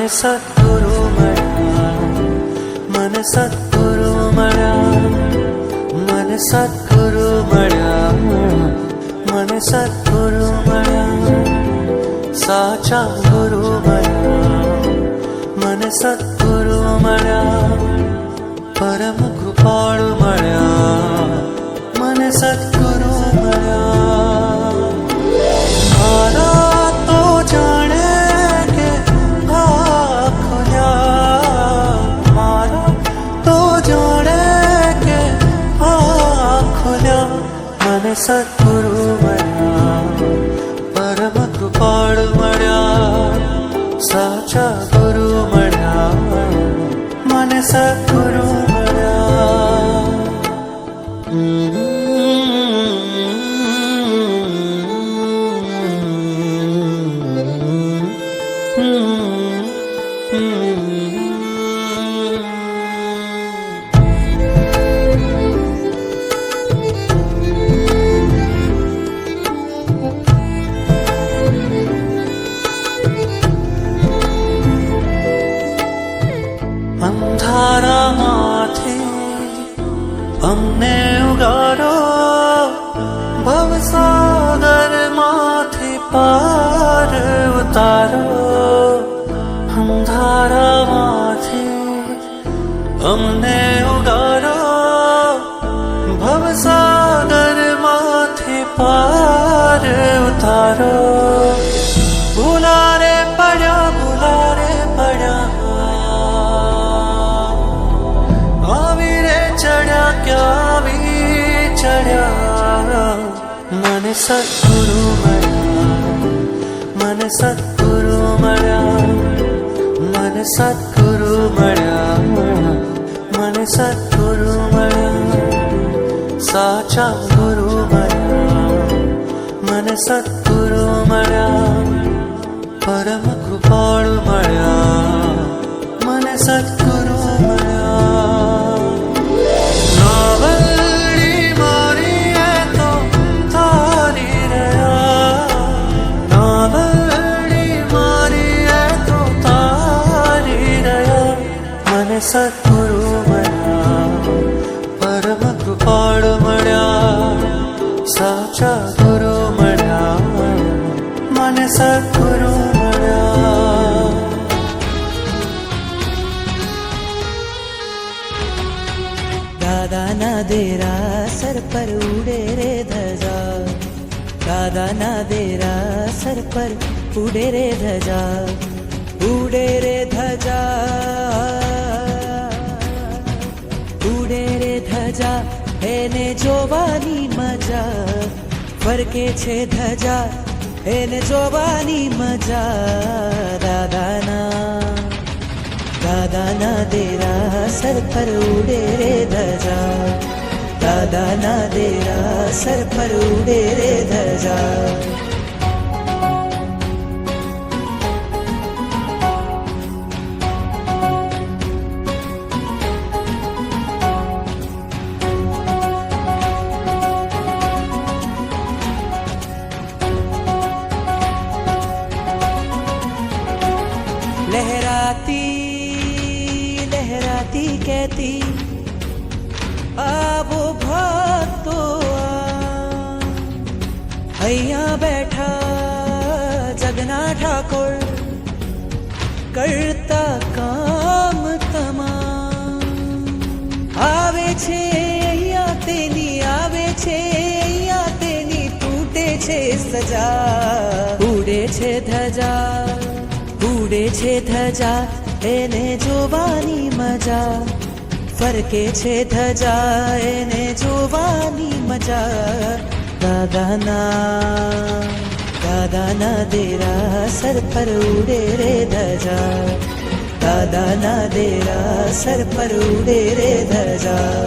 મને સદ્ગુરુ મળ્યા, મને સદ્ગુરુ મળ્યા, મને સદ્ગુરુ મળ્યા, મને સદ્ગુરુ મળ્યા, સાચા ગુરુ મળ્યા, મને સદ્ગુરુ મળ્યા, પરમ કૃપાળુ મળ્યા, મને સદ્ગુરુ મળ્યા. મારા તો જાણે કે આ ખુલ્યા, મારા તો જાણે કે આ ખુલ્યા, મને સદ્ગુરુ મળ્યા, પરમ કૃપાળુ મળ્યા, સાચા ગુરુ મળ્યા, મને સદ્ગુરુ મળ્યા. અંધારામાંથી અમને ઉગારો, ભવસાગરમાંથી પાર ઉતારો. અંધારામાંથી અમને ઉગારો, ભવસાગરમાંથી પાર ઉતારો. ભૂલારે પડ્યા, ભૂલારે પડ્યા, આવી રે ચડ્યા ક્યાવી ચડ્યા. મને સદ્ગુરુ મળ્યા, મને સદ્ગુરુ મળ્યા, મને સદ્ગુરુ મળ્યા, મને સદ્ગુરુ મળ્યા, સાચા ગુરુ મળ્યા, મને સદ્ગુરુ મળ્યા, પરમ કૃપાળુ મળ્યા, મને સદ્ગુરુ મળ્યા. નાવડી મારી એ તો તારી રહ્યા, નાવડી મારી એ તો તારી રહ્યા, મને સદ્ગુરુ મળ્યા, પરમ કૃપાળુ મળ્યા, સાચા ગુરુ મળ્યા, મને સદ્ગુરુ મળ્યા. દાદાના દેરાસર પર ઉડે રે ધજા, દાદાના દેરાસર પર ઉડે રે ધજા, ઉડે રે ધજા, ઉડે રે ધજા, એને જોવાની મજા, ફરકે છે ધજા, એને જોવાની મજા. દાદાના દેરાસર પર ઉડે રે ધજા, દાદાના દેરાસર પર ઉડે રે ધજા. लहराती लहराती कहती आवो भक्तो અહીંયા બેઠા જગના ઠાકોર, કરતા કામ તમામ. આવે છે અહીંયા તેની, આવે છે અહીંયા તેની, તૂટે છે સજા. ઉડે છે ધજા, ઉડે છે ધજા, એને જોવાની મજા, ફરકે છે ધજા, એને જોવાની મજા. દાદાના દેરાસર પર ઉડે રે ધજા, દાદાના દેરાસર પર ઉડે રે ધજા.